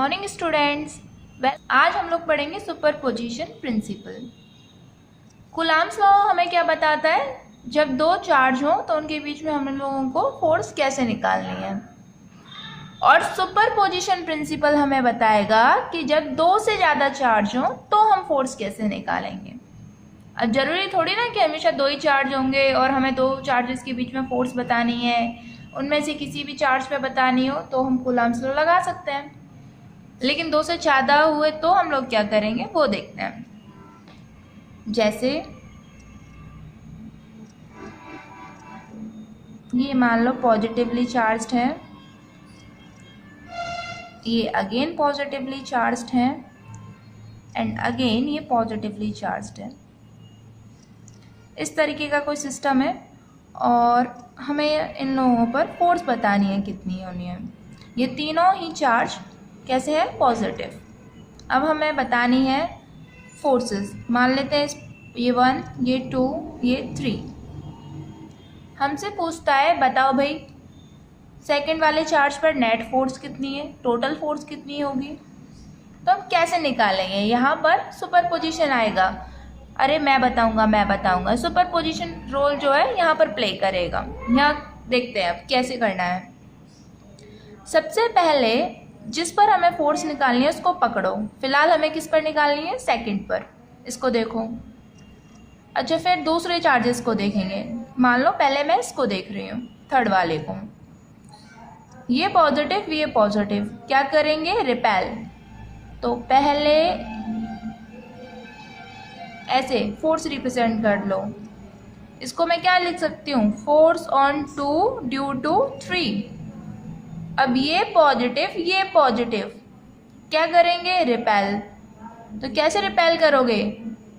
Morning students. आज हम लोग पढ़ेंगे सुपरपोजिशन प्रिंसिपल। कूलम्ब्स लॉ हमें क्या बताता है, जब दो चार्ज हो तो उनके बीच में हम लोगों को फोर्स कैसे निकालनी है। और सुपरपोजिशन प्रिंसिपल हमें बताएगा कि जब दो से ज़्यादा चार्ज हो तो हम फोर्स कैसे निकालेंगे। अब जरूरी थोड़ी ना कि हमेशा दो ही चार्ज होंगे और हमें दो चार्जेस के बीच में फोर्स बतानी है, उनमें से किसी भी चार्ज पे बतानी हो तो हम कूलम्ब्स लॉ लगा सकते हैं। लेकिन दो से ज़्यादा हुए तो हम लोग क्या करेंगे वो देखते हैं। जैसे ये मान लो पॉजिटिवली चार्ज्ड है, ये अगेन पॉजिटिवली चार्ज्ड है एंड अगेन ये पॉजिटिवली चार्ज्ड है। इस तरीके का कोई सिस्टम है और हमें इन लोगों पर फोर्स बतानी है कितनी होनी है। ये तीनों ही चार्ज कैसे है, पॉजिटिव। अब हमें बतानी है फोर्सेस। मान लेते हैं ये 1, ये 2, ये 3। हमसे पूछता है बताओ भाई सेकंड वाले चार्ज पर नेट फोर्स कितनी है, टोटल फोर्स कितनी होगी। तो हम कैसे निकालेंगे, यहाँ पर सुपरपोजिशन आएगा। अरे मैं बताऊंगा। सुपरपोजिशन रोल जो है यहाँ पर प्ले करेगा। यहाँ देखते हैं अब कैसे करना है। सबसे पहले जिस पर हमें फोर्स निकालनी है उसको पकड़ो। फिलहाल हमें किस पर निकालनी है, सेकंड पर। इसको देखो। अच्छा, फिर दूसरे चार्जेस को देखेंगे। मान लो पहले मैं इसको देख रही हूँ, थर्ड वाले को। ये पॉजिटिव, ये पॉजिटिव, क्या करेंगे, रिपेल। तो पहले ऐसे फोर्स रिप्रेजेंट कर लो। इसको मैं क्या लिख सकती हूँ, फोर्स ऑन 2 ड्यू टू 3। अब ये पॉजिटिव क्या करेंगे, रिपेल। तो कैसे रिपेल करोगे,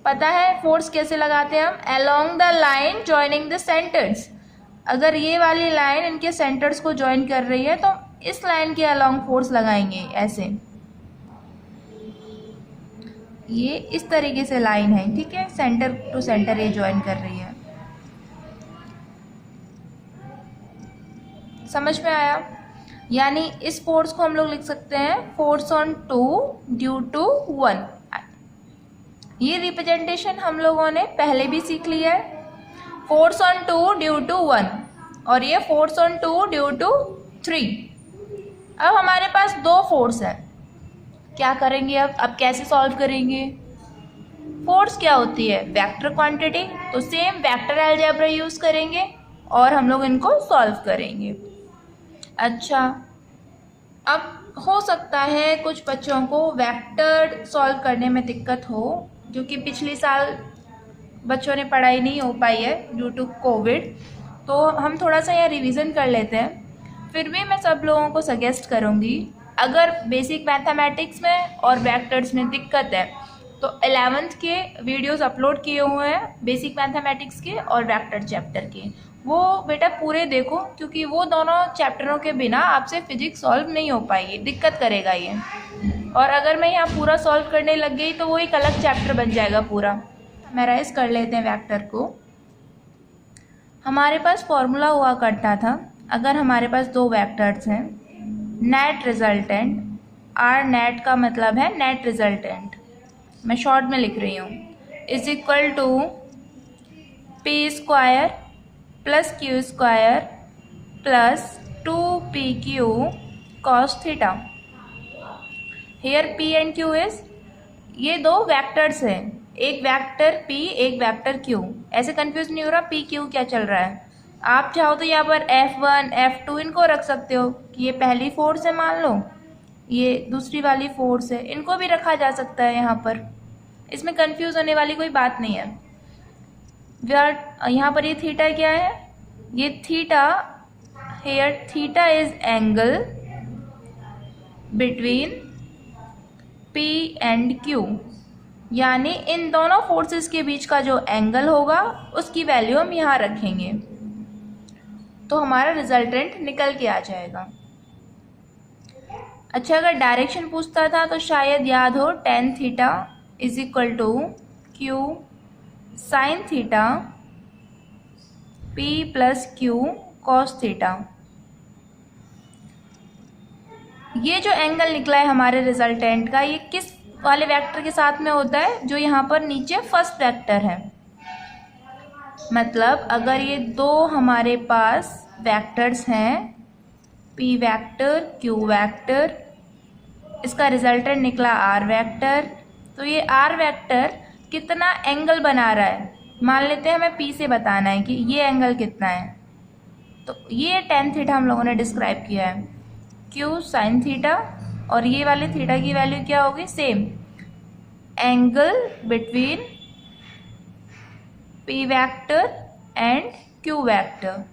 पता है फोर्स कैसे लगाते हैं हम, along the line joining the centres. अगर ये वाली लाइन इनके सेंटर्स को ज्वाइन कर रही है तो इस लाइन के अलोंग फोर्स लगाएंगे। ऐसे ये इस तरीके से लाइन है, ठीक है, सेंटर टू सेंटर ये ज्वाइन कर रही है। समझ में आया। यानी इस फोर्स को हम लोग लिख सकते हैं फोर्स ऑन 2 ड्यू टू 1। ये रिप्रेजेंटेशन हम लोगों ने पहले भी सीख लिया है, फोर्स ऑन 2 ड्यू टू 1 और ये फोर्स ऑन 2 ड्यू टू 3। अब हमारे पास दो फोर्स है, क्या करेंगे अब कैसे सॉल्व करेंगे। फोर्स क्या होती है, वेक्टर क्वांटिटी। तो सेम वेक्टर अलजेब्रा यूज करेंगे और हम लोग इनको सॉल्व करेंगे। अच्छा, अब हो सकता है कुछ बच्चों को वेक्टर सॉल्व करने में दिक्कत हो, क्योंकि पिछले साल बच्चों ने पढ़ाई नहीं हो पाई है ड्यू टू कोविड। तो हम थोड़ा सा यहाँ रिवीजन कर लेते हैं। फिर भी मैं सब लोगों को सजेस्ट करूँगी, अगर बेसिक मैथमेटिक्स में और वेक्टर्स में दिक्कत है तो 11th के वीडियोस अपलोड किए हुए हैं बेसिक मैथमेटिक्स के और वेक्टर चैप्टर के, वो बेटा पूरे देखो, क्योंकि वो दोनों चैप्टरों के बिना आपसे फिजिक्स सॉल्व नहीं हो पाएगी, दिक्कत करेगा ये। और अगर मैं यहाँ पूरा सॉल्व करने लग गई तो वो एक अलग चैप्टर बन जाएगा पूरा। समराइज कर लेते हैं वेक्टर को। हमारे पास फॉर्मूला हुआ करता था, अगर हमारे पास दो वेक्टर्स हैं, नेट रिजल्टेंट, आर नेट का मतलब है नेट रिजल्टेंट, मैं शॉर्ट में लिख रही हूँ, is equal to P square plus Q square plus 2pq cos theta. Here p and q is, ये दो वेक्टर्स हैं, एक वेक्टर p एक वेक्टर q। ऐसे कंफ्यूज नहीं हो रहा p q क्या चल रहा है। आप चाहो तो यहाँ पर F1 F2 इनको रख सकते हो कि ये पहली फोर्स है, मान लो ये दूसरी वाली फोर्स है, इनको भी रखा जा सकता है यहाँ पर। इसमें कंफ्यूज होने वाली कोई बात नहीं है। यहाँ पर ये थीटा क्या है, ये theta, here theta is angle between P and Q, यानी इन दोनों फोर्सेस के बीच का जो एंगल होगा उसकी वैल्यू हम यहाँ रखेंगे तो हमारा रिजल्टेंट निकल के आ जाएगा। अच्छा, अगर डायरेक्शन पूछता था तो शायद याद हो tan theta is equal to Q sine theta P plus Q cos theta. ये जो एंगल निकला है हमारे रिजल्टेंट का, ये किस वाले वेक्टर के साथ में होता है, जो यहाँ पर नीचे फर्स्ट वेक्टर है। मतलब अगर ये दो हमारे पास वेक्टर्स हैं, p वेक्टर q वेक्टर, इसका रिजल्टेंट निकला r वेक्टर, तो ये r वेक्टर कितना एंगल बना रहा है, मान लेते हैं हमें p से बताना है कि ये एंगल कितना है। तो ये tan थीटा हम लोगों ने डिस्क्राइब किया है, q sin थीटा, और ये वाले थीटा की वैल्यू क्या होगी, same, angle between p vector and q vector.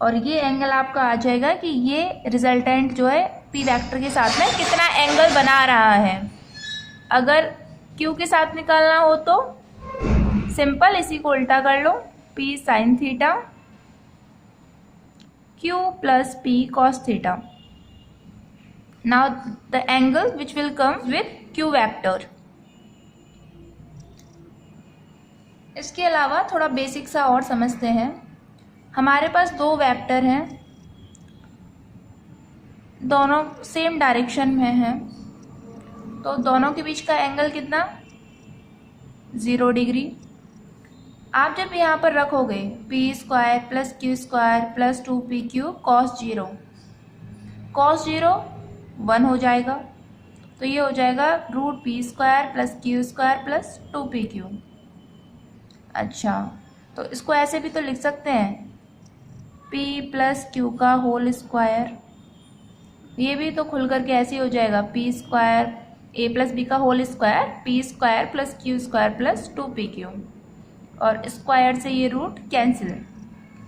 और ये एंगल आपका आ जाएगा कि ये रिजल्टेंट जो है p वेक्टर के साथ में कितना एंगल बना रहा है। अगर q के साथ निकालना हो तो सिंपल इसी को उल्टा कर लो, p sin theta q plus p cos theta. Now the angle which will come with q vector. इसके अलावा थोड़ा बेसिक सा और समझते हैं। हमारे पास दो वेक्टर हैं, दोनों सेम डायरेक्शन में हैं, तो दोनों के बीच का एंगल कितना, 0 डिग्री। आप जब यहाँ पर रखोगे p square plus q square plus 2pq cos 0, cos 0 1 हो जाएगा, तो ये हो जाएगा √p square plus q square plus 2pq। अच्छा, तो इसको ऐसे भी तो लिख सकते हैं, p प्लस q का होल स्क्वायर, ये भी तो खुल करके ऐसे ही हो जाएगा, p square a plus b का whole square, p square plus q square plus 2pq, और स्क्वायर से ये रूट कैंसिल।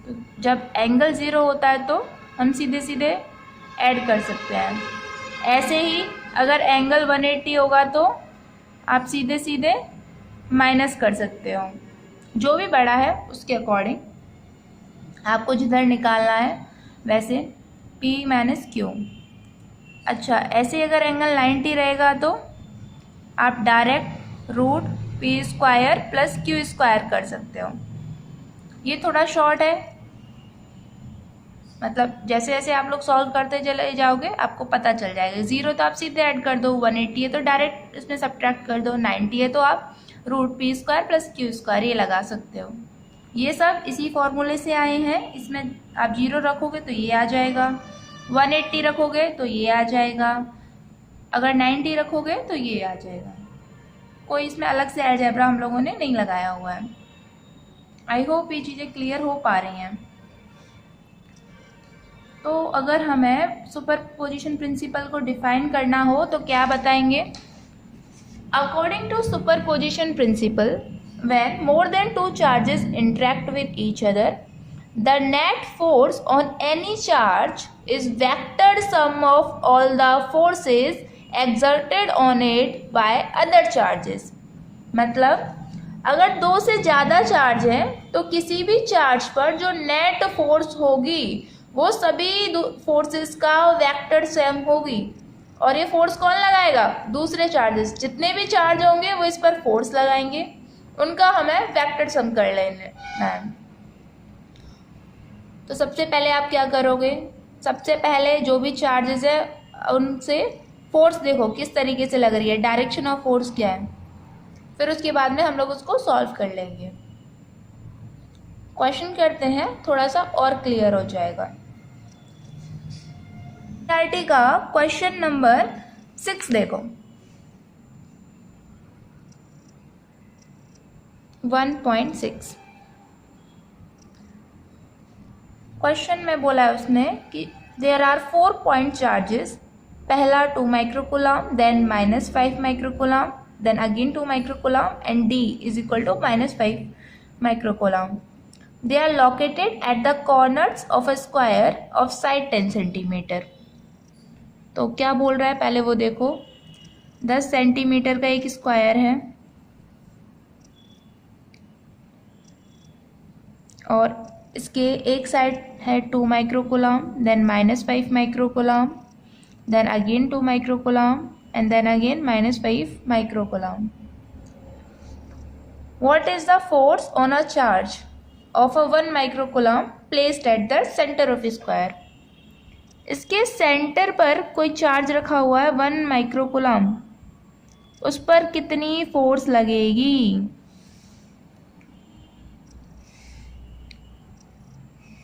तो जब एंगल 0 होता है तो हम सीधे सीधे ऐड कर सकते हैं। ऐसे ही अगर एंगल 180 होगा तो आप सीधे सीधे माइनस कर सकते हो, जो भी बड़ा है उसके अकॉर्डिंग आपको जिधर निकालना है वैसे p माइनस q। अच्छा, ऐसे अगर एंगल 90 रहेगा तो आप direct √p square plus q square कर सकते हो। ये थोड़ा शॉर्ट है, मतलब जैसे जैसे आप लोग सॉल्व करते चले जाओगे आपको पता चल जाएगा। 0 तो आप सीधे ऐड कर दो, 180 है तो डायरेक्ट इसमें सब्ट्रैक्ट कर दो, 90 है तो आप √p square plus q square ये लगा सकते हो। ये सब इसी फॉर्मूले से आए हैं। इसमें आप 0 रखोगे तो ये आ जाएगा, 180 रखोगे तो ये आ जाएगा, अगर 90 रखोगे तो ये आ जाएगा। कोई इसमें अलग से अलजेब्रा हम लोगों ने नहीं लगाया हुआ है। आई होप ये चीज़ें क्लियर हो पा रही हैं। तो अगर हमें सुपरपोजिशन प्रिंसिपल को डिफाइन करना हो तो क्या बताएंगे? According to superposition principle, when more than two charges interact with each other, the net force on any charge is vector sum of all the forces exerted on it by other charges। मतलब अगर दो से ज़्यादा charge है तो किसी भी charge पर जो नेट फोर्स होगी वो सभी फोर्सेस का वेक्टर सम होगी। और ये फोर्स कौन लगाएगा? दूसरे चार्जेस, जितने भी चार्ज होंगे वो इस पर फोर्स लगाएंगे, उनका हमें वेक्टर सम कर लेना है। तो सबसे पहले आप क्या करोगे? सबसे पहले जो भी चार्जेस है उनसे फोर्स देखो किस तरीके से लग रही है, डायरेक्शन ऑफ फोर्स क्या है, फिर उसके बाद में हम लोग उसको सॉल्व कर लेंगे। क्वेश्चन करते हैं, थोड़ा सा और क्लियर हो जाएगा। एनसीईआरटी का क्वेश्चन नंबर 6 देखो, 1.6 क्वेश्चन में बोला है उसने कि देयर आर 4 पॉइंट चार्जेस, पहला 2 microcoulomb, then -5 microcoulomb, then again 2 microcoulomb, and D is equal to -5 microcoulomb. They are located at the corners of a square of side 10 centimeter. तो क्या बोल रहा है पहले वो देखो, 10 सेंटीमीटर का एक स्क्वायर है और इसके एक साइड है 2 microcoulomb, then -5 microcoulomb, then again 2 microcoulomb, and then again -5 microcoulomb. What is the force on a charge of a 1 microcoulomb placed at the center of a square? इसके सेंटर पर कोई चार्ज रखा हुआ है 1 माइक्रोकूलम, उस पर कितनी फोर्स लगेगी?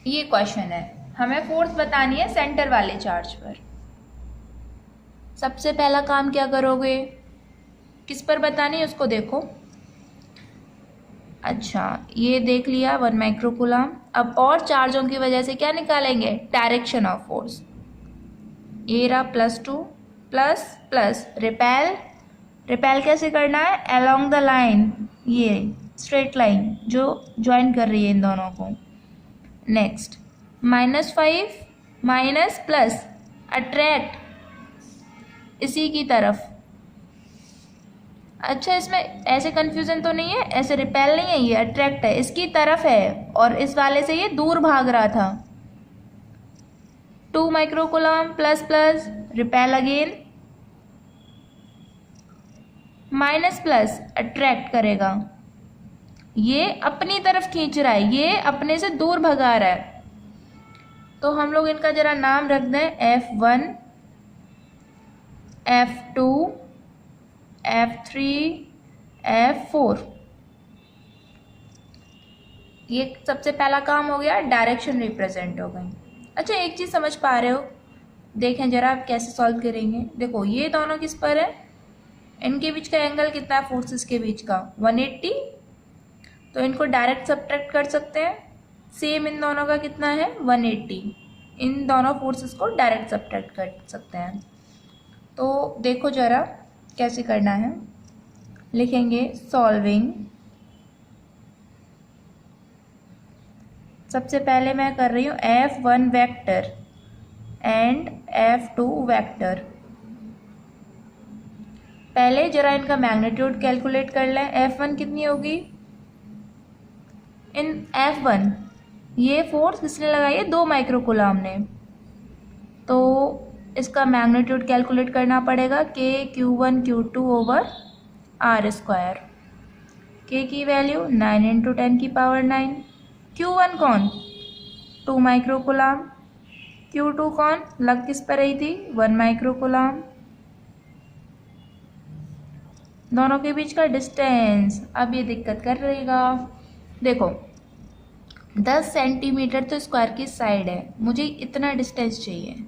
ये क्वेश्चन है, हमें फोर्स बतानी है सेंटर वाले चार्ज पर। सबसे पहला काम क्या करोगे, किस पर बतानी है उसको देखो। अच्छा, ये देख लिया 1 माइक्रोकूलम। अब और चार्जों की वजह से क्या निकालेंगे, डायरेक्शन ऑफ फोर्स। ये रहा +2 प्लस प्लस रिपेल। रिपेल कैसे करना है, अलोंग द लाइन, ये स्ट्रेट लाइन जो ज्वाइन कर रही है इन दोनों को। नेक्स्ट -5 माइनस प्लस अट्रैक्ट इसी की तरफ। अच्छा, इसमें ऐसे कंफ्यूजन तो नहीं है, ऐसे रिपेल नहीं है, ये अट्रैक्ट है, इसकी तरफ है और इस वाले से ये दूर भाग रहा था। 2 microcoulomb plus plus repel again, minus plus attract करेगा, ये अपनी तरफ खींच रहा है, ये अपने से दूर भगा रहा है। तो हम लोग इनका जरा नाम रख दें, F1 F2 F3 F4। ये सबसे पहला काम हो गया, डायरेक्शन रिप्रेजेंट हो गई। अच्छा, एक चीज़ समझ पा रहे हो, देखें जरा आप कैसे सॉल्व करेंगे। देखो ये दोनों किस पर है, इनके बीच का एंगल कितना है फोर्सेस के बीच का, 180। तो इनको डायरेक्ट सब्ट्रैक्ट कर सकते हैं। सेम इन दोनों का कितना है, 180। इन दोनों फोर्सेस को डायरेक्ट सब्ट्रैक्ट कर सकते हैं। तो देखो जरा कैसे करना है, लिखेंगे सॉल्विंग। सबसे पहले मैं कर रही हूँ F1 vector and F2 vector. पहले जरा इनका मैग्नीट्यूड कैलकुलेट कर लें। F1 कितनी होगी, इन F1 ये फोर्स किसने लगाई है, 2 माइक्रोकूलम ने, तो इसका मैग्नीट्यूड कैलकुलेट करना पड़ेगा, K Q1 over R²। K की वैल्यू 9 × 10⁹। Q1 कौन, 2 माइक्रोकूलम। Q2 कौन, लग किस पर रही थी, 1 माइक्रोकूलम। दोनों के बीच का डिस्टेंस, अब ये दिक्कत कर रहेगा। देखो 10 सेंटीमीटर तो स्क्वायर की साइड है, मुझे इतना डिस्टेंस चाहिए,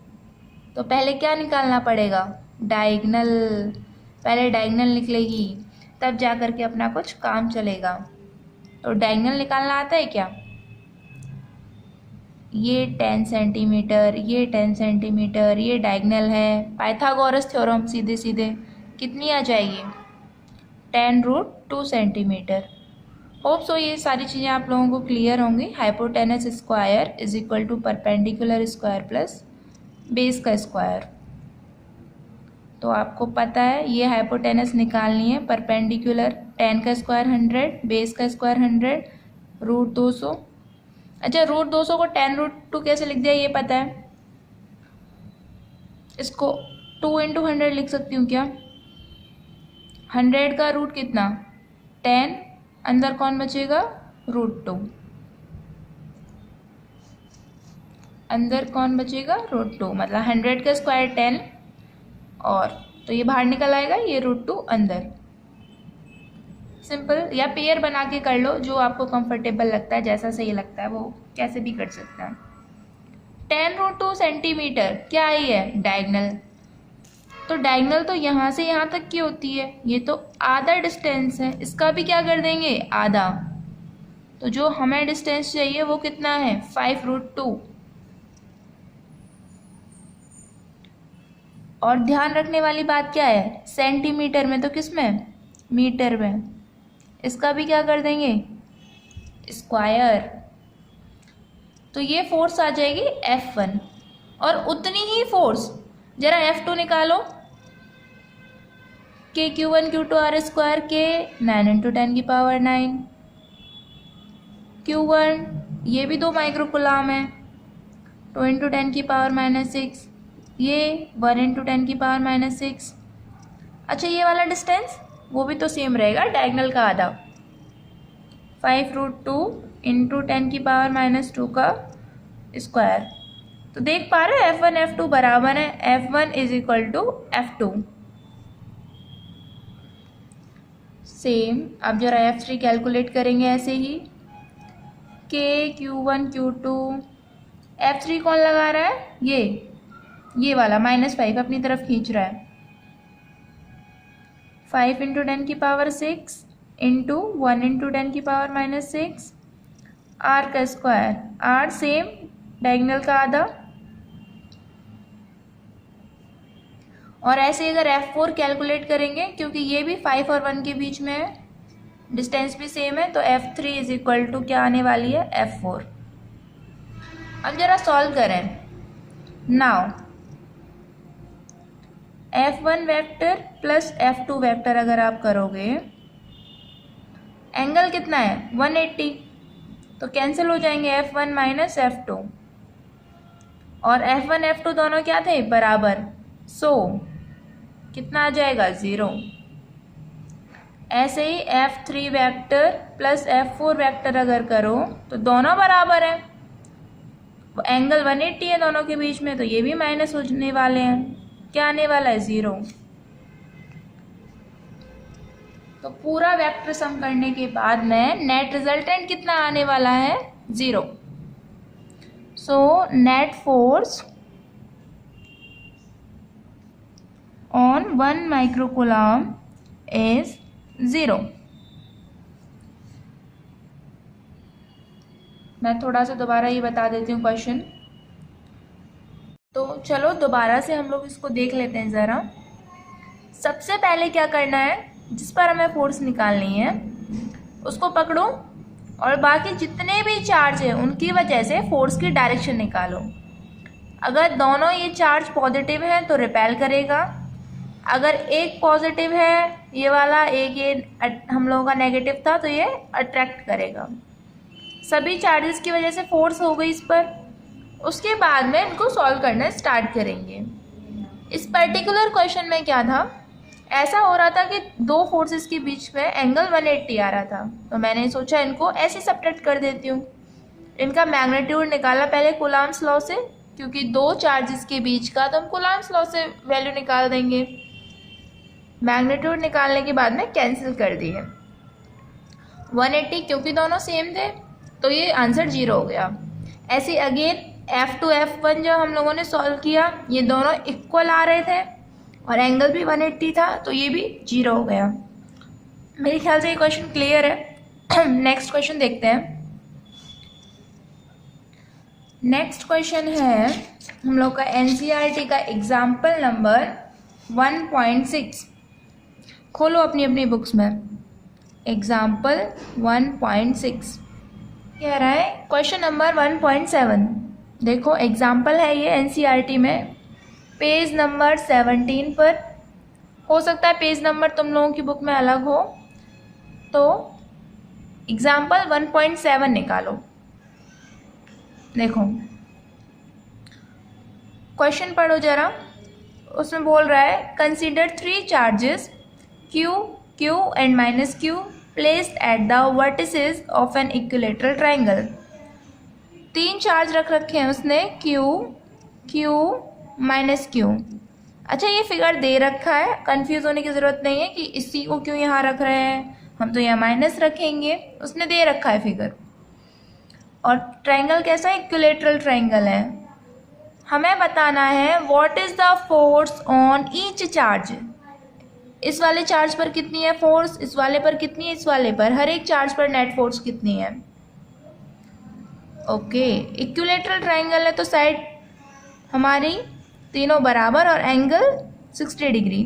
तो पहले क्या निकालना पड़ेगा, डायगनल। पहले डायगनल निकलेगी तब जा कर के अपना कुछ काम चलेगा। तो डायगनल निकालना आता है क्या, ये 10 सेंटीमीटर, ये 10 सेंटीमीटर, ये डायगनल है। पाइथागोरस थ्योरम सीधे सीधे कितनी आ जाएगी, 10√2 सेंटीमीटर। होप सो ये सारी चीज़ें आप लोगों को क्लियर होंगी। Hypotenuse square is equal to perpendicular square plus base का स्क्वायर। तो आपको पता है ये हाइपोटेनस निकालनी है, परपेंडिकुलर 10 का स्क्वायर 100, बेस का स्क्वायर 100, √200। अच्छा, √200 को 10√2 कैसे लिख दिया ये पता है, इसको 2 × 100 लिख सकती हूँ क्या। 100 का रूट कितना, 10, अंदर कौन बचेगा, √2, अंदर कौन बचेगा, √2, मतलब 100 का स्क्वायर 10, और तो ये बाहर निकल आएगा, ये √2 अंदर। सिंपल, या पेयर बना के कर लो, जो आपको कंफर्टेबल लगता है, जैसा सही लगता है वो कैसे भी कर सकता है। 10√2 सेंटीमीटर क्या है, ये डायगनल। तो डायगनल तो यहाँ से यहाँ तक की होती है, ये तो आधा डिस्टेंस है, इसका भी क्या कर देंगे, आधा। तो जो हमें डिस्टेंस चाहिए वो कितना है, 5√2। और ध्यान रखने वाली बात क्या है, सेंटीमीटर में तो किस में, मीटर में, इसका भी क्या कर देंगे, स्क्वायर। तो ये फोर्स आ जाएगी F1, और उतनी ही फोर्स जरा F2 निकालो, K Q1 Q2 R², K 9 × 10⁹। Q1 ये भी 2 माइक्रोकूलम है, 2 × 10⁻⁻6, ये 1 × 10⁻⁻6। अच्छा, ये वाला डिस्टेंस वो भी तो सेम रहेगा, डायगनल का आधा, 5√2 × 10⁻⁻2 का स्क्वायर। तो देख पा रहे हो F1 F2 बराबर है, F1 is equal to F2। Same अब जरा F3 कैलकुलेट करेंगे ऐसे ही, K Q1 Q2, F3 कौन लगा रहा है, ये वाला -5 अपनी तरफ खींच रहा है। 5 × 10 की पावर 6 इंटू 1 × 10 की पावर -6, R का स्क्वायर, R सेम डायगोनल का आधा। और ऐसे अगर F4 कैलकुलेट करेंगे, क्योंकि ये भी 5 और 1 के बीच में है, डिस्टेंस भी सेम है, तो F3 इज इक्वल टू क्या आने वाली है, F4। अब जरा सॉल्व करें। Now F1 vector plus F2 vector अगर आप करोगे, एंगल कितना है 180, तो कैंसिल हो जाएंगे F1 माइनस F2, और F1 F2 दोनों क्या थे, बराबर, सो कितना आ जाएगा, 0। ऐसे ही F3 vector plus F4 vector अगर करो तो दोनों बराबर है, एंगल 180 है दोनों के बीच में, तो ये भी माइनस होने वाले हैं, क्या आने वाला है, 0। तो पूरा वेक्टर सम करने के बाद में नेट रिजल्टेंट कितना आने वाला है, 0। So net force on 1 microcoulomb is 0। मैं थोड़ा सा दोबारा ये बता देती हूँ क्वेश्चन। तो चलो दोबारा से हम लोग इसको देख लेते हैं ज़रा। सबसे पहले क्या करना है, जिस पर हमें फोर्स निकालनी है उसको पकड़ो और बाकी जितने भी चार्ज है उनकी वजह से फोर्स की डायरेक्शन निकालो। अगर दोनों ये चार्ज पॉजिटिव है तो रिपेल करेगा, अगर एक पॉजिटिव है ये वाला, एक ये हम लोगों का नेगेटिव था, तो ये अट्रैक्ट करेगा। सभी चार्जेस की वजह से फोर्स हो गई इस पर। उसके बाद में इनको सॉल्व करना स्टार्ट करेंगे। इस पर्टिकुलर क्वेश्चन में क्या था, ऐसा हो रहा था कि दो फोर्सेस के बीच में एंगल 180 आ रहा था, तो मैंने सोचा इनको ऐसे सब्ट्रैक्ट कर देती हूँ। इनका मैग्नीट्यूड निकाला पहले कूलम्ब्स लॉ से, क्योंकि दो चार्जेस के बीच का, तो हम कूलम्ब्स लॉ से वैल्यू निकाल देंगे। मैग्नीट्यूड निकालने के बाद में कैंसिल कर दिए 180, क्योंकि दोनों सेम थे तो ये आंसर 0 हो गया। ऐसे अगेन F2 F1 जो हम लोगों ने सॉल्व किया, ये दोनों इक्वल आ रहे थे और एंगल भी 180 था, तो ये भी 0 हो गया। मेरे ख्याल से ये क्वेश्चन क्लियर है। नेक्स्ट क्वेश्चन देखते हैं। नेक्स्ट क्वेश्चन है हम लोग का NCERT का एग्जाम्पल नंबर 1.6। खोलो अपनी अपनी बुक्स में, एग्जाम्पल 1.6 कह रहा है। क्वेश्चन नंबर 1.7 देखो, एग्जाम्पल है ये NCERT में, पेज नंबर 17 पर। हो सकता है पेज नंबर तुम लोगों की बुक में अलग हो, तो एग्जाम्पल 1.7 निकालो। देखो क्वेश्चन पढ़ो जरा। उसमें बोल रहा है, consider 3 charges Q, Q and -Q placed at the vertices of an equilateral triangle। 3 charge रख रखे हैं उसने, Q, Q, -Q। अच्छा, ये फिगर दे रखा है, कंफ्यूज होने की ज़रूरत नहीं है कि इसी को क्यों यहाँ रख रहे हैं, हम तो यहाँ माइनस रखेंगे, उसने दे रखा है फिगर। और ट्रायंगल कैसा है, इक्विलेटरल ट्रायंगल है। हमें बताना है what is the force on each charge. इस वाले चार्ज पर कितनी है फोर्स, इस वाले पर कितनी है, इस वाले पर, हर एक चार्ज पर नेट फोर्स कितनी है। ओके, इक्विलेटरल ट्रायंगल है तो साइड हमारी तीनों बराबर और एंगल 60 डिग्री।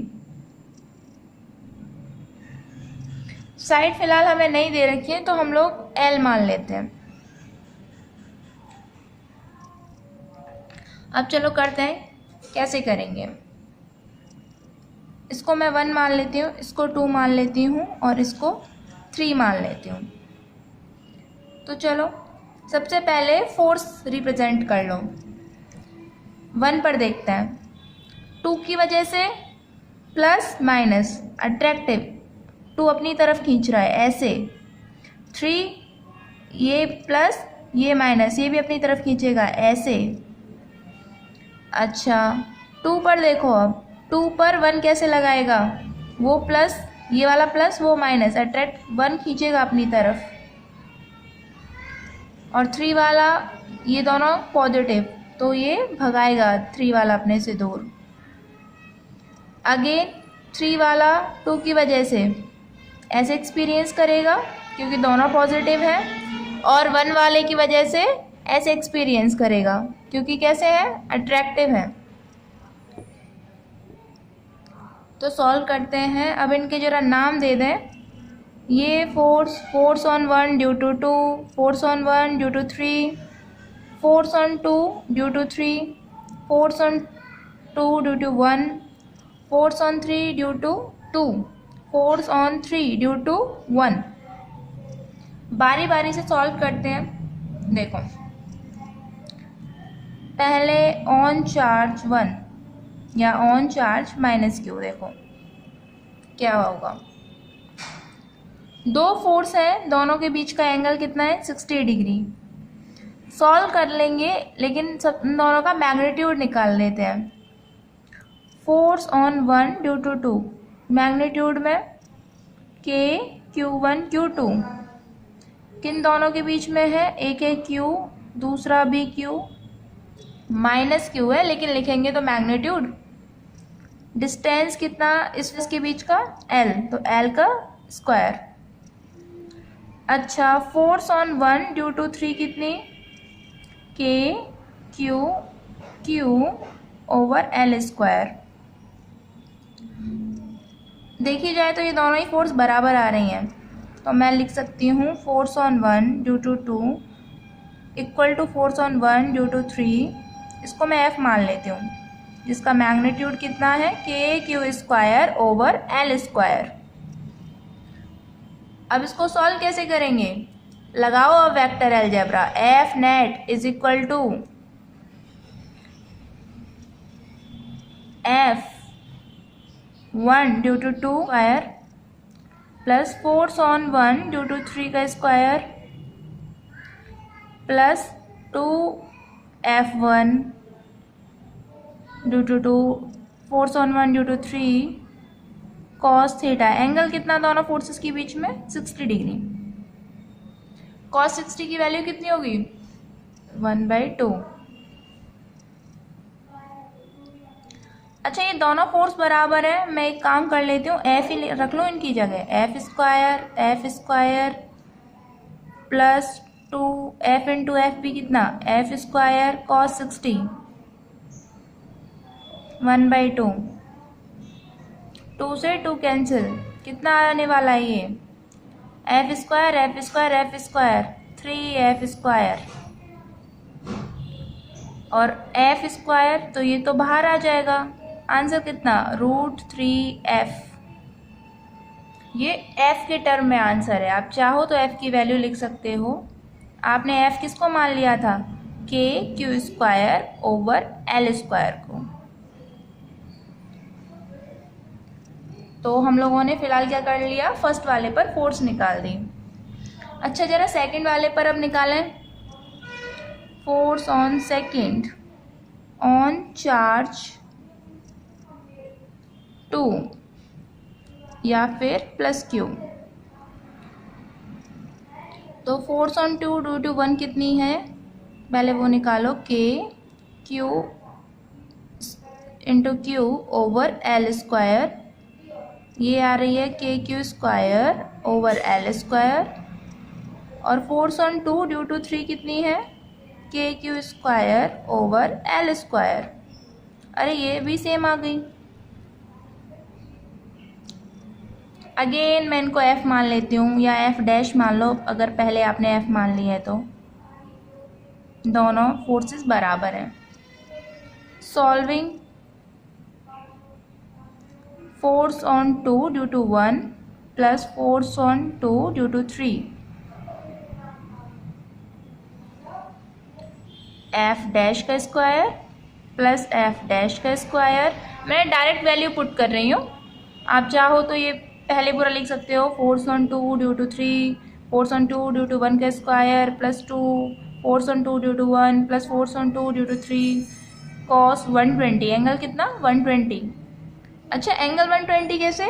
साइड फिलहाल हमें नहीं दे रखी है तो हम लोग L मान लेते हैं। अब चलो करते हैं, कैसे करेंगे। इसको मैं 1 मान लेती हूँ, इसको 2 मान लेती हूँ और इसको 3 मान लेती हूँ। तो चलो सबसे पहले फोर्स रिप्रेजेंट कर लो। 1 पर देखते हैं, 2 की वजह से प्लस माइनस अट्रैक्टिव, 2 अपनी तरफ खींच रहा है ऐसे। 3 ये प्लस ये माइनस, ये भी अपनी तरफ खींचेगा ऐसे। अच्छा 2 पर देखो, अब 2 पर 1 कैसे लगाएगा, वो प्लस, ये वाला प्लस वो माइनस, अट्रैक्ट 1 खींचेगा अपनी तरफ, और 3 वाला ये दोनों पॉजिटिव, तो ये भगाएगा 3 वाला अपने से दूर। अगेन 3 वाला 2 की वजह से ऐसे एक्सपीरियंस करेगा क्योंकि दोनों पॉजिटिव हैं, और 1 वाले की वजह से ऐसे एक्सपीरियंस करेगा क्योंकि कैसे है, अट्रैक्टिव है। तो सॉल्व करते हैं। अब इनके जरा नाम दे दें। ये force on 1 due to 2, force on 1 due to 3, force on 2 due to 3, force on 2 due to 1, force on 3 due to 2, force on 3 due to 1। बारी बारी से सॉल्व करते हैं। देखो पहले ऑन चार्ज 1 या ऑन चार्ज -q, देखो क्या होगा। 2 फोर्स है, दोनों के बीच का एंगल कितना है, 60 डिग्री। सॉल्व कर लेंगे, लेकिन सब दोनों का मैग्नीट्यूड निकाल लेते हैं। Force on 1 due to 2, magnitude में k q1 q2, किन दोनों के बीच में है, एक है q, दूसरा भी q, -q है लेकिन लिखेंगे तो मैग्नीट्यूड। डिस्टेंस कितना इसके बीच का, l, तो l का स्क्वायर। अच्छा फोर्स ऑन 1 ड्यू टू 3 कितनी, k q over l square. देखी जाए तो ये दोनों ही फोर्स बराबर आ रही हैं, तो मैं लिख सकती हूँ force on 1 due to 2 equal to force on 1 due to 3, इसको मैं F मान लेती हूँ, जिसका मैग्नीट्यूड कितना है, k q square over l square. अब इसको सॉल्व कैसे करेंगे, लगाओ अब vector algebra. F net is equal to F 1 due to 2 square plus force on 1 due to 3 का square plus 2 F1 due to 2, force on 1 due to 3 cos theta. Angle कितना दोनों forces के बीच में, 60 डिग्री। कॉस 60 की value कितनी होगी, 1/2। अच्छा ये दोनों फोर्स बराबर है, मैं एक काम कर लेती हूँ, F ही रख लो इनकी जगह, F square plus 2F into F भी कितना, F स्क्वायर कॉस 60 1/2। 2 से 2 कैंसिल, कितना आने वाला है ये, F स्क्वायर 3F स्क्वायर, और F स्क्वायर तो ये तो बाहर आ जाएगा, आंसर कितना, √3F। ये F के टर्म में आंसर है। आप चाहो तो F की वैल्यू लिख सकते हो। आपने F किसको मान लिया था, k q square over l square को। तो हम लोगों ने फिलहाल क्या कर लिया, फर्स्ट वाले पर फोर्स निकाल दी। अच्छा जरा सेकंड वाले पर अब निकालें। Force on second on charge 2 या फिर प्लस q। तो फोर्स ऑन 2 ड्यू टू 1 कितनी है, पहले वो निकालो, k q into q over l square, ये आ रही है k q square over l square, और फोर्स ऑन 2 ड्यू टू 3 कितनी है, k q square over l square. अरे ये भी सेम आ गई। अगेन मैं इनको F मान लेती हूँ, या F डैश मान लो अगर पहले आपने F मान ली है तो। दोनों फोर्सेस बराबर हैं। Solving force on 2 due to 1 plus force on 2 due to 3, F dash का स्क्वायर प्लस F डैश का स्क्वायर। मैं डायरेक्ट वैल्यू पुट कर रही हूँ, आप चाहो तो ये पहले पूरा लिख सकते हो, force on 2 due to 3, force on 2 due to 1 का square plus 2, force on 2 due to 1 plus force on 2 due to 3, cos 120, angle कितना 120। अच्छा एंगल 120 कैसे,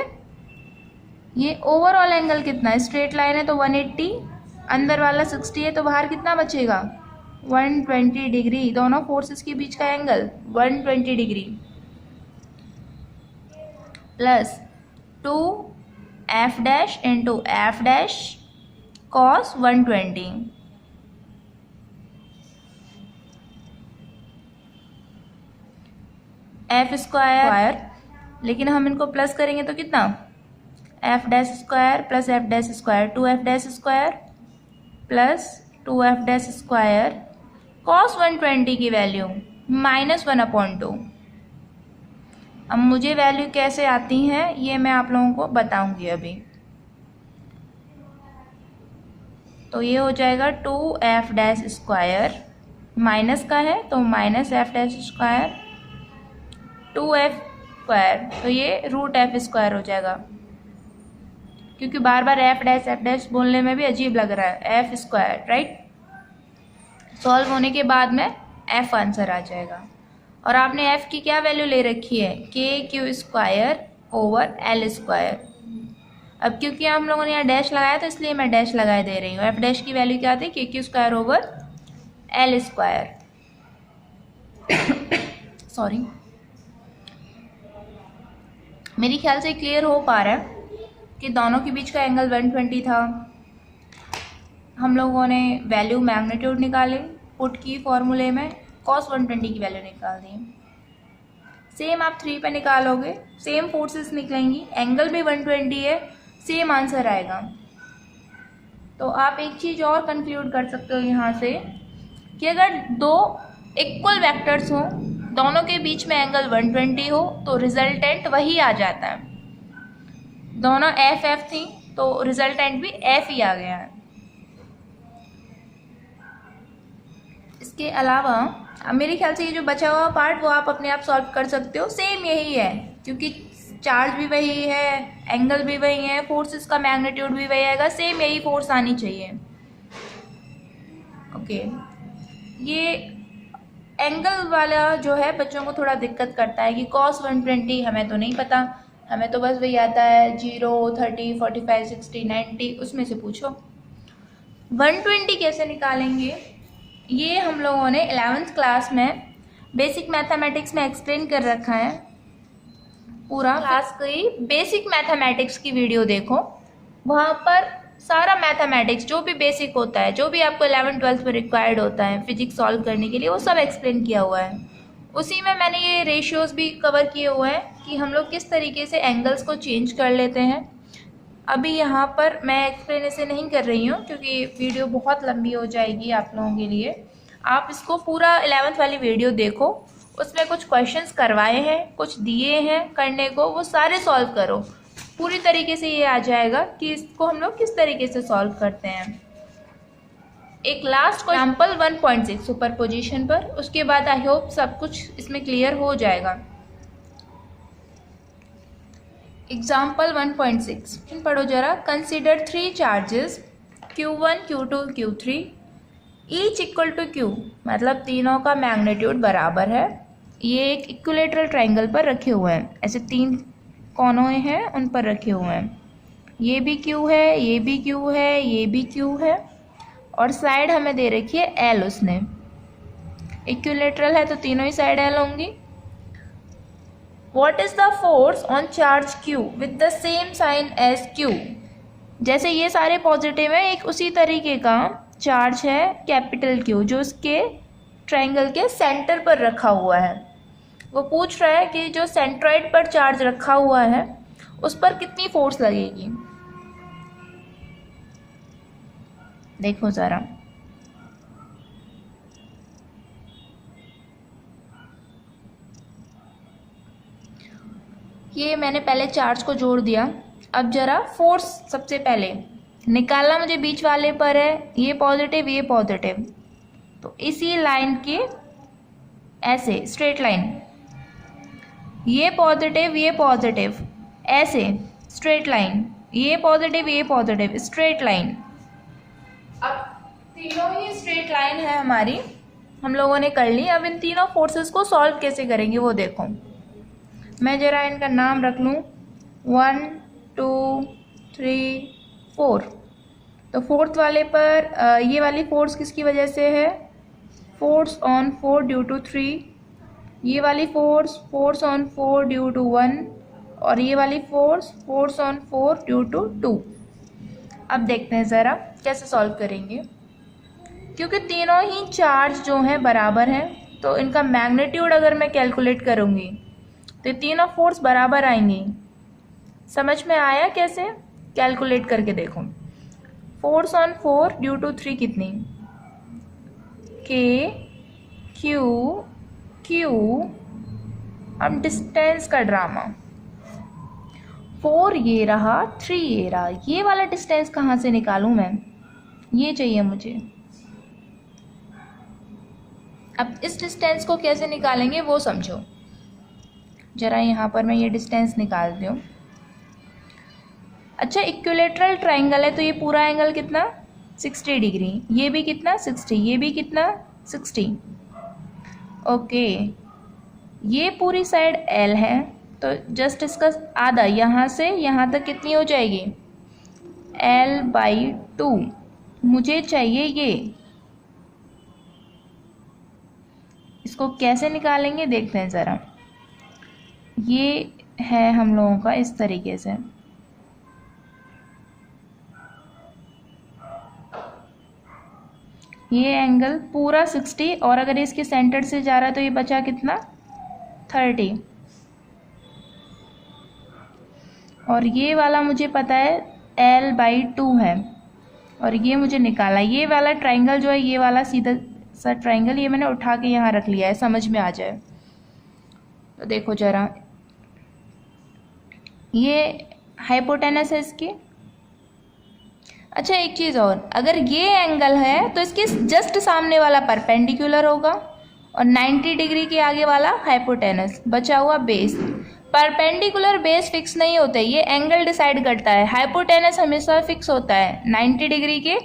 ये ओवरऑल एंगल कितना है, स्ट्रेट लाइन है तो 180, अंदर वाला 60 है तो बाहर कितना बचेगा 120 डिग्री, दोनों फोर्सेस के बीच का angle 120 degree plus 2f dash into F dash cos 120। F square, लेकिन हम इनको प्लस करेंगे तो कितना F dash square plus F dash square, 2f dash square plus 2f dash square cos 120 की वैल्यू -1/2। अब मुझे वैल्यू कैसे आती हैं ये मैं आप लोगों को बताऊंगी अभी। तो ये हो जाएगा 2f डैश स्क्वायर, माइनस का है तो minus F dash square 2f square, तो ये √f स्क्वायर हो जाएगा, क्योंकि बार बार एफ डैश बोलने में भी अजीब लग रहा है, एफ स्क्वायर राइट। सॉल्व होने के बाद में एफ आंसर आ जाएगा। और आपने एफ की क्या वैल्यू ले रखी है KQ square over L square. अब क्योंकि हम लोगों ने यहाँ डैश लगाया तो इसलिए मैं डैश लगाए दे रही हूँ। एफ डैश की वैल्यू क्या थी KQ square over L square sorry. मेरी ख्याल से क्लियर हो पा रहा है कि दोनों के बीच का एंगल 120 था। हम लोगों ने वैल्यू मैग्नीट्यूड निकाले, पुट की फॉर्मूले में cos 120 की वैल्यू निकाल दी। सेम आप 3 पे निकालोगे, सेम फोर्सेस निकलेंगी, एंगल भी 120 है, सेम आंसर आएगा। तो आप एक चीज़ और कंक्लूड कर सकते हो यहाँ से कि अगर दो इक्वल वेक्टर्स हों, दोनों के बीच में एंगल 120 हो तो रिजल्टेंट वही आ जाता है। दोनों एफ थी तो रिजल्टेंट भी एफ ही आ गया है। इसके अलावा अब मेरे ख्याल से ये जो बचा हुआ पार्ट वो आप अपने आप सॉल्व कर सकते हो, सेम यही है, क्योंकि चार्ज भी वही है, एंगल भी वही है, फोर्सेस का मैग्नीट्यूड भी वही आएगा, सेम यही फोर्स आनी चाहिए। ओके, ये एंगल वाला जो है बच्चों को थोड़ा दिक्कत करता है कि cos 120 हमें तो नहीं पता, हमें तो बस वही आता है 0, 30, 45, 60, 90, उसमें से पूछो 120 कैसे निकालेंगे। ये हम लोगों ने 11th क्लास में बेसिक मैथमेटिक्स में एक्सप्लेन कर रखा है। पूरा क्लास की बेसिक मैथमेटिक्स की वीडियो देखो, वहाँ पर सारा मैथमेटिक्स जो भी बेसिक होता है, जो भी आपको 11th 12th में रिक्वायर्ड होता है फिजिक्स सॉल्व करने के लिए, वो सब एक्सप्लेन किया हुआ है। उसी में मैंने ये रेशियोज भी कवर किए हुए हैं कि हम लोग किस तरीके से एंगल्स को चेंज कर लेते हैं। अभी यहाँ पर मैं एक्सप्लेनेशन नहीं कर रही हूँ क्योंकि वीडियो बहुत लंबी हो जाएगी आप लोगों के लिए। आप इसको पूरा 11th वाली वीडियो देखो, उसमें कुछ क्वेश्चंस करवाए हैं, कुछ दिए हैं करने को, वो सारे सॉल्व करो। पूरी तरीके से ये आ जाएगा कि इसको हम लोग किस तरीके से सॉल्व करते हैं। एक लास्ट एग्जाम्पल 1.6 सुपरपोजिशन पर, उसके बाद आई होप सब कुछ इसमें क्लियर हो जाएगा। एग्जाम्पल 1.6 पढ़ो जरा। Consider 3 charges Q1, Q2, Q3 each equal to Q, मतलब तीनों का मैग्नीट्यूड बराबर है। ये एक इक्विलेटरल ट्राइंगल पर रखे हुए हैं, ऐसे 3 कोनों हैं उन पर रखे हुए हैं। ये भी Q है, ये भी Q है, ये भी Q है, और साइड हमें दे रखी है L। उसने इक्विलेटरल है तो तीनों ही साइड L होंगी। What is the force on charge Q with the same sign as Q? जैसे ये सारे पॉजिटिव है, एक उसी तरीके का चार्ज है कैपिटल Q जो उसके ट्राइंगल के सेंटर पर रखा हुआ है। वो पूछ रहा है कि जो सेंट्रॉइड पर चार्ज रखा हुआ है उस पर कितनी फोर्स लगेगी। देखो जरा, ये मैंने पहले चार्ज को जोड़ दिया। अब जरा फोर्स सबसे पहले निकालना मुझे बीच वाले पर है, ये पॉजिटिव ये पॉजिटिव, तो इसी लाइन के ऐसे स्ट्रेट लाइन, ये पॉजिटिव ऐसे स्ट्रेट लाइन, ये पॉजिटिव स्ट्रेट लाइन। अब तीनों ही स्ट्रेट लाइन है हमारी, हम लोगों ने कर ली। अब इन तीनों फोर्सेस को सॉल्व कैसे करेंगे वो देखो। मैं जरा इनका नाम रख लूँ, 1 2 3 4। तो फोर्थ वाले पर ये वाली फोर्स किसकी वजह से है, फोर्स ऑन 4 ड्यू टू 3। ये वाली फोर्स ऑन 4 ड्यू टू 1। और ये वाली फोर्स ऑन 4 ड्यू टू 2। अब देखते हैं ज़रा कैसे सॉल्व करेंगे। क्योंकि तीनों ही चार्ज जो हैं बराबर हैं, तो इनका मैग्नीट्यूड अगर मैं कैलकुलेट करूँगी तो तीनों फोर्स बराबर आएंगी। समझ में आया कैसे? कैलकुलेट करके देखो। फोर्स ऑन 4 ड्यू टू 3 कितनी, के क्यू क्यू। अब डिस्टेंस का ड्रामा, 4 ये रहा, 3 ये रहा। ये वाला डिस्टेंस कहाँ से निकालूं मैं, ये चाहिए मुझे। अब इस डिस्टेंस को कैसे निकालेंगे वो समझो। जरा यहाँ पर मैं ये डिस्टेंस निकालती हूँ। अच्छा, इक्विलेटरल ट्राइंगल है तो ये पूरा एंगल कितना, 60 डिग्री। ये भी कितना, 60। ये भी कितना, 60। ओके, ये पूरी साइड L है तो जस्ट इसका आधा, यहाँ से यहाँ तक कितनी हो जाएगी, L/2। मुझे चाहिए ये, इसको कैसे निकालेंगे देखते हैं ज़रा। ये है हम लोगों का इस तरीके से। ये एंगल पूरा 60 और अगर इसके सेंटर से जा रहा है तो ये बचा कितना, 30। और ये वाला मुझे पता है L/2 है और ये मुझे निकाला। ये वाला ट्राइंगल जो है, ये वाला सीधा सा ट्राइंगल, ये मैंने उठा के यहाँ रख लिया है, समझ में आ जाए तो देखो जरा। ये हाइपोटेनस है इसकी। अच्छा, एक चीज़ और, अगर ये एंगल है तो इसके जस्ट सामने वाला परपेंडिकुलर होगा और 90 डिग्री के आगे वाला हाइपोटेनस, बचा हुआ बेस। परपेंडिकुलर बेस फिक्स नहीं होते, ये एंगल डिसाइड करता है। हाइपोटेनस हमेशा फिक्स होता है, 90 डिग्री के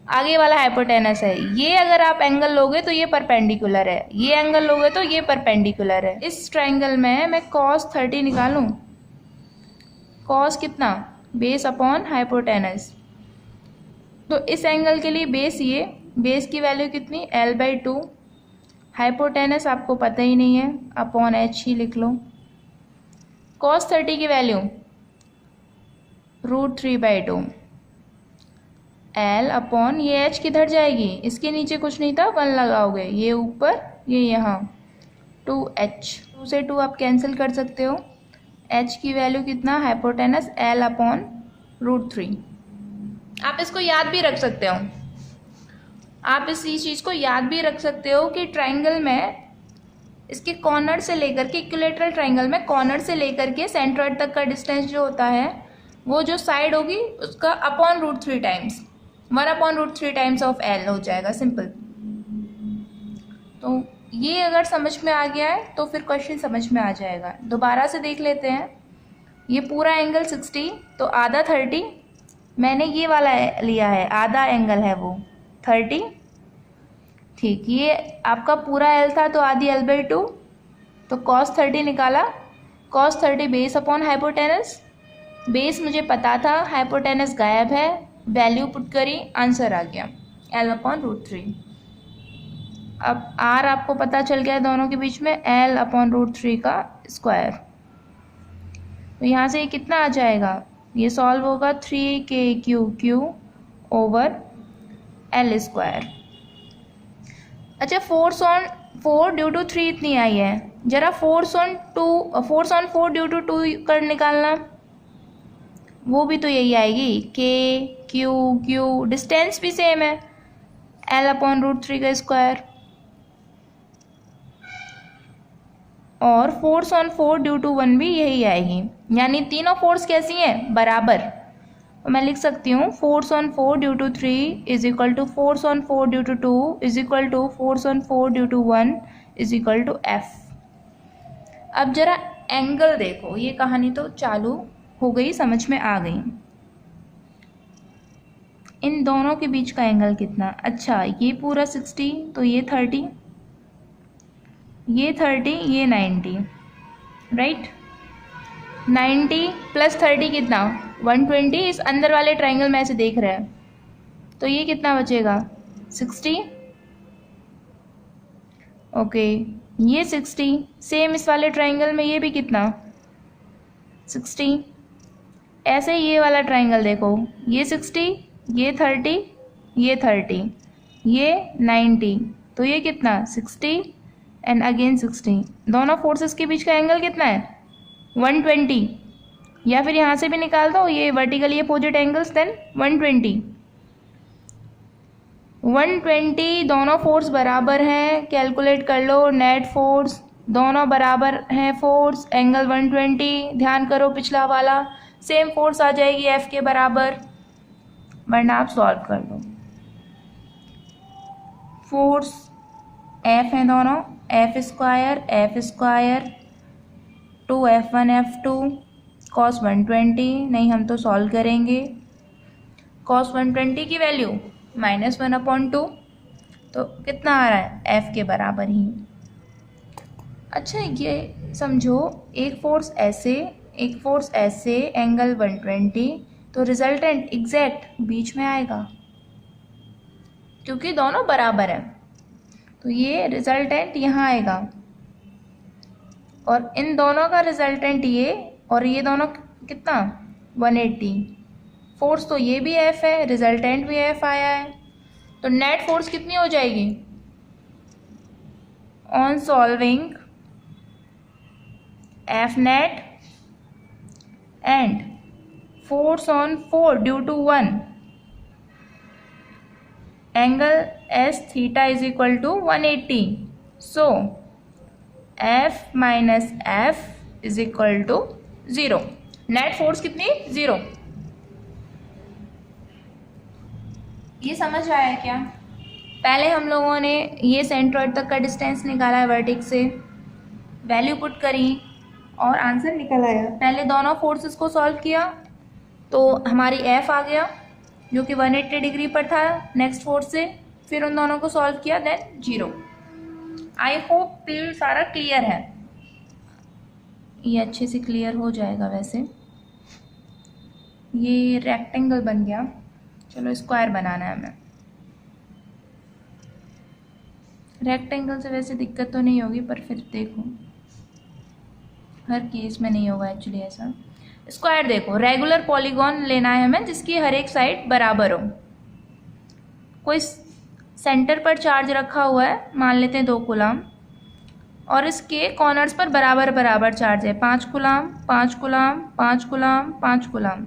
आगे वाला हाइपोटेनस है। ये अगर आप एंगल लोगे तो ये परपेंडिकुलर है, ये एंगल लोगे तो ये परपेंडिकुलर है। इस ट्राइंगल में मैं cos 30 निकालूं, cos कितना, बेस अपॉन हाइपोटेनस। तो इस एंगल के लिए बेस, ये बेस की वैल्यू कितनी, L/2। हाइपोटेनस आपको पता ही नहीं है, अपॉन H ही लिख लो। cos 30 की वैल्यू √3/2। L अपॉन ये H किधर जाएगी, इसके नीचे कुछ नहीं था, 1 लगाओगे, ये ऊपर ये यहाँ 2H। 2 से 2 आप कैंसिल कर सकते हो। H की वैल्यू कितना, हाइपोटेनस L अपॉन √3। आप इसको याद भी रख सकते हो, आप इसी चीज़ को याद भी रख सकते हो कि ट्राइंगल में इसके कॉर्नर से लेकर के, इक्विलेटरल ट्राइंगल में कॉर्नर से लेकर के सेंट्रॉइड तक का डिस्टेंस जो होता है, वो जो साइड होगी उसका upon √3 times, 1/√3 times of L हो जाएगा, सिंपल। तो ये अगर समझ में आ गया है तो फिर क्वेश्चन समझ में आ जाएगा। दोबारा से देख लेते हैं। ये पूरा एंगल 60 तो आधा 30, मैंने ये वाला लिया है, आधा एंगल है वो 30, ठीक। ये आपका पूरा L था तो आधी L/2, तो cos 30 निकाला। cos 30 base upon hypotenuse, base मुझे पता था, हाइपोटेनस गायब है, वैल्यू पुट करी, आंसर आ गया L/√3। अब R आपको पता चल गया दोनों के बीच में, L/√3 का स्क्वायर। तो यहाँ से ये कितना आ जाएगा, ये सॉल्व होगा 3KQQ ओवर L²। अच्छा, फोर्स ऑन 4 ड्यू टू 3 इतनी आई है, जरा फोर्स ऑन 4 ड्यू टू 2 कर निकालना, वो भी तो यही आएगी, KQQ। डिस्टेंस भी सेम है, L/√3 का स्क्वायर। और फोर्स ऑन 4 ड्यू टू 1 भी यही आएगी, यानी तीनों फोर्स कैसी हैं, बराबर। तो मैं लिख सकती हूँ force on 4 due to 3 is equal to force on 4 due to 2 is equal to force on 4 due to 1 is equal to F। अब जरा एंगल देखो, ये कहानी तो चालू हो गई, समझ में आ गई। इन दोनों के बीच का एंगल कितना, अच्छा ये पूरा 60 तो ये 30, ये 30, ये 90, राइट। 90 प्लस 30 कितना, 120। इस अंदर वाले ट्राइंगल में ऐसे देख रहे हैं, तो ये कितना बचेगा, 60। ओके, ये 60। सेम इस वाले ट्राइंगल में ये भी कितना, 60। ऐसे ही ये वाला ट्राइंगल देखो, ये 60, ये 30, ये 30, ये 90, तो ये कितना, 60 एंड अगेन 60। दोनों फोर्सेस के बीच का एंगल कितना है, 120। या फिर यहाँ से भी निकाल दो, ये वर्टिकली अपोजिट एंगल्स, देन 120। 120 दोनों फोर्स बराबर हैं, कैलकुलेट कर लो नेट फोर्स, दोनों बराबर हैं फोर्स, एंगल 120। ध्यान करो पिछला वाला, सेम फोर्स आ जाएगी एफ के बराबर, वरना आप सॉल्व कर लो। फोर्स एफ है दोनों, F square 2F1 F2 cos 120, नहीं हम तो सॉल्व करेंगे। cos 120 की वैल्यू -1/2, तो कितना आ रहा है, एफ के बराबर ही। अच्छा ये समझो, एक फोर्स ऐसे एंगल 120, तो रिजल्टेंट एग्जैक्ट बीच में आएगा क्योंकि दोनों बराबर हैं, तो ये रिजल्टेंट यहाँ आएगा, और इन दोनों का रिजल्टेंट ये, और ये दोनों कितना, 180। फोर्स तो ये भी एफ है, रिजल्टेंट भी एफ आया है, तो नेट फोर्स कितनी हो जाएगी, on solving F net and force on 4 due to 1 angle s theta is equal to 180। So F minus F is equal to 0। Net force कितनी, 0। ये समझ आया क्या। पहले हम लोगों ने ये सेंट्रॉइड तक का डिस्टेंस निकाला है वर्टेक्स से, वैल्यू पुट करी और आंसर निकल आया। पहले दोनों फोर्सेस को सॉल्व किया तो हमारी एफ आ गया जो कि 180 डिग्री पर था नेक्स्ट फोर्स से, फिर उन दोनों को सॉल्व किया, देन 0। आई होप ये सारा क्लियर है, ये अच्छे से क्लियर हो जाएगा। वैसे ये रेक्टेंगल बन गया, चलो स्क्वायर बनाना है हमें। रेक्टेंगल से वैसे दिक्कत तो नहीं होगी, पर फिर देखो हर केस में नहीं होगा एक्चुअली ऐसा। स्क्वायर देखो, रेगुलर पॉलीगॉन लेना है हमें जिसकी हर एक साइड बराबर हो। कोई सेंटर पर चार्ज रखा हुआ है, मान लेते हैं 2 कूलम, और इसके कॉर्नर्स पर बराबर बराबर चार्ज है, 5 कूलम 5 कूलम 5 कूलम 5 कूलम,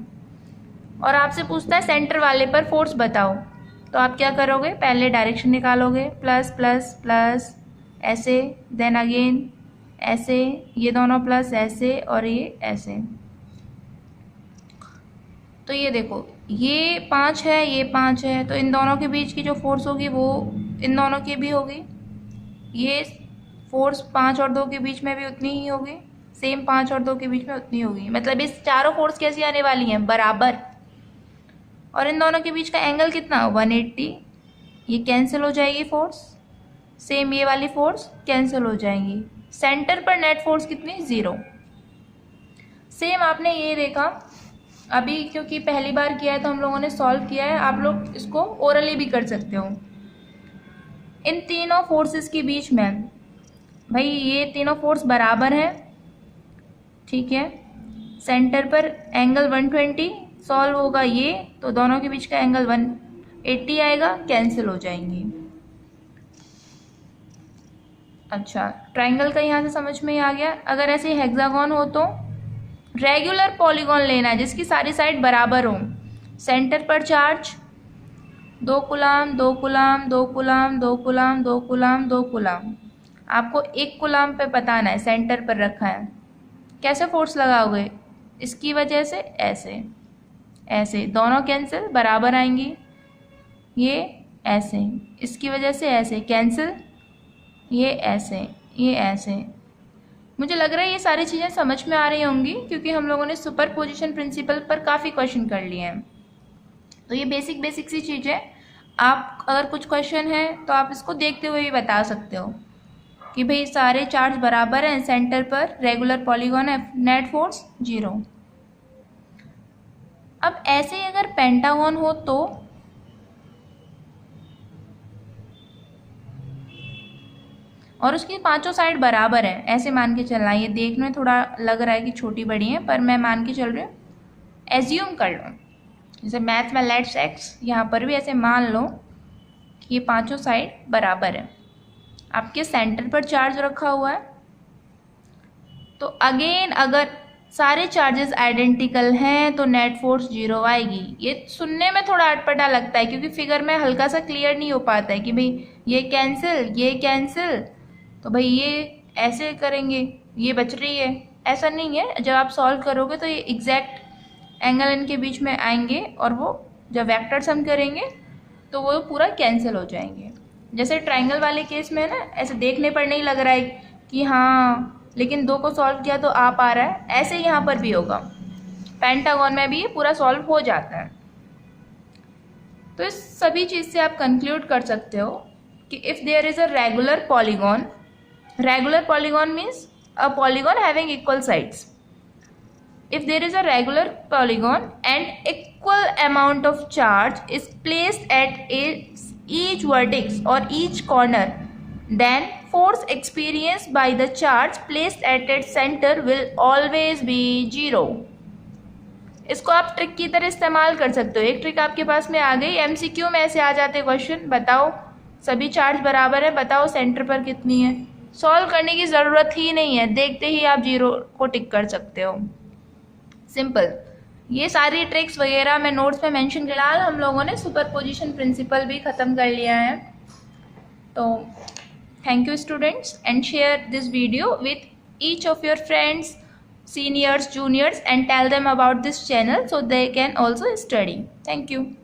और आपसे पूछता है सेंटर वाले पर फोर्स बताओ, तो आप क्या करोगे, पहले डायरेक्शन निकालोगे, प्लस प्लस प्लस ऐसे, देन अगेन ऐसे, ये दोनों प्लस ऐसे और ये ऐसे। तो ये देखो ये 5 है, ये 5 है, तो इन दोनों के बीच की जो फोर्स होगी वो इन दोनों की भी होगी। ये फोर्स 5 और 2 के बीच में भी उतनी ही होगी, सेम 5 और 2 के बीच में उतनी होगी। मतलब इस चारों फोर्स कैसी आने वाली हैं, बराबर। और इन दोनों के बीच का एंगल कितना, 180। ये कैंसिल हो जाएगी फोर्स, सेम ये वाली फोर्स कैंसिल हो जाएंगी। सेंटर पर नेट फोर्स कितनी, 0। सेम आपने ये देखा अभी, क्योंकि पहली बार किया है तो हम लोगों ने सॉल्व किया है, आप लोग इसको ओरली भी कर सकते हो। इन तीनों फोर्सेस के बीच में भाई ये तीनों फोर्स बराबर हैं, ठीक है। सेंटर पर एंगल 120 सॉल्व होगा ये, तो दोनों के बीच का एंगल 180 आएगा, कैंसिल हो जाएंगी। अच्छा, ट्राइंगल का यहाँ से समझ में ही आ गया। अगर ऐसे हेक्सागोन हो तो रेगुलर पॉलीगॉन लेना है जिसकी सारी साइड बराबर हो। सेंटर पर charge 2 coulomb 2 coulomb 2 coulomb 2 coulomb 2 coulomb 2 coulomb, आपको 1 कूलम पे बताना है, सेंटर पर रखा है। कैसे फोर्स लगाओगे, इसकी वजह से ऐसे ऐसे, दोनों कैंसिल, बराबर आएंगी। ये ऐसे, इसकी वजह से ऐसे कैंसिल, ये ऐसे, ये ऐसे। मुझे लग रहा है ये सारी चीज़ें समझ में आ रही होंगी क्योंकि हम लोगों ने सुपरपोजिशन प्रिंसिपल पर काफ़ी क्वेश्चन कर लिए हैं। तो ये बेसिक सी चीज़ है। आप अगर कुछ क्वेश्चन है तो आप इसको देखते हुए भी बता सकते हो। कि भाई सारे चार्ज बराबर हैं सेंटर पर, रेगुलर पॉलीगॉन है, नेट फोर्स 0। अब ऐसे ही अगर पेंटागन हो तो और उसकी पांचों साइड बराबर है, ऐसे मान के चलना। ये देखने में थोड़ा लग रहा है कि छोटी बड़ी है, पर मैं मान के चल रही हूँ, एज्यूम कर लो, जैसे मैथ में लेट्स एक्स, यहाँ पर भी ऐसे मान लो कि ये पांचों साइड बराबर है। आपके सेंटर पर चार्ज रखा हुआ है, तो अगेन अगर सारे चार्जेस आइडेंटिकल हैं तो नेट फोर्स 0 आएगी। ये सुनने में थोड़ा अटपटा लगता है क्योंकि फिगर में हल्का सा क्लियर नहीं हो पाता है कि भाई ये कैंसिल, तो भाई ये ऐसे करेंगे, ये बच रही है, ऐसा नहीं है। जब आप सॉल्व करोगे तो ये एग्जैक्ट एंगल इनके बीच में आएंगे और वो जब वेक्टर सम करेंगे तो वो पूरा कैंसिल हो जाएंगे। जैसे ट्राइंगल वाले केस में है ना, ऐसे देखने पर नहीं लग रहा है कि हाँ, लेकिन दो को सॉल्व किया तो आ पा रहा है, ऐसे यहाँ पर भी होगा। पेंटागन में भी ये पूरा सॉल्व हो जाता है। तो इस सभी चीज़ से आप कंक्लूड कर सकते हो कि if there is a regular polygon means a polygon having equal sides. If there is a regular polygon and equal amount of charge is placed at each vertex or each corner, then force experienced by the charge placed at its center will always be 0. इसको आप trick की तरह इस्तेमाल कर सकते हो। एक trick आपके पास में आ गई, MCQ में ऐसे आ जाते क्वेश्चन, बताओ सभी चार्ज बराबर है, बताओ सेंटर पर कितनी है। सॉल्व करने की ज़रूरत ही नहीं है, देखते ही आप 0 को टिक कर सकते हो, सिंपल। ये सारी ट्रिक्स वगैरह मैं नोट्स में मेंशन कर, फिलहाल हम लोगों ने सुपरपोजिशन प्रिंसिपल भी ख़त्म कर लिया है। तो thank you students, and share this video with each of your friends, seniors, juniors, and tell them about this channel so they can also study. Thank you.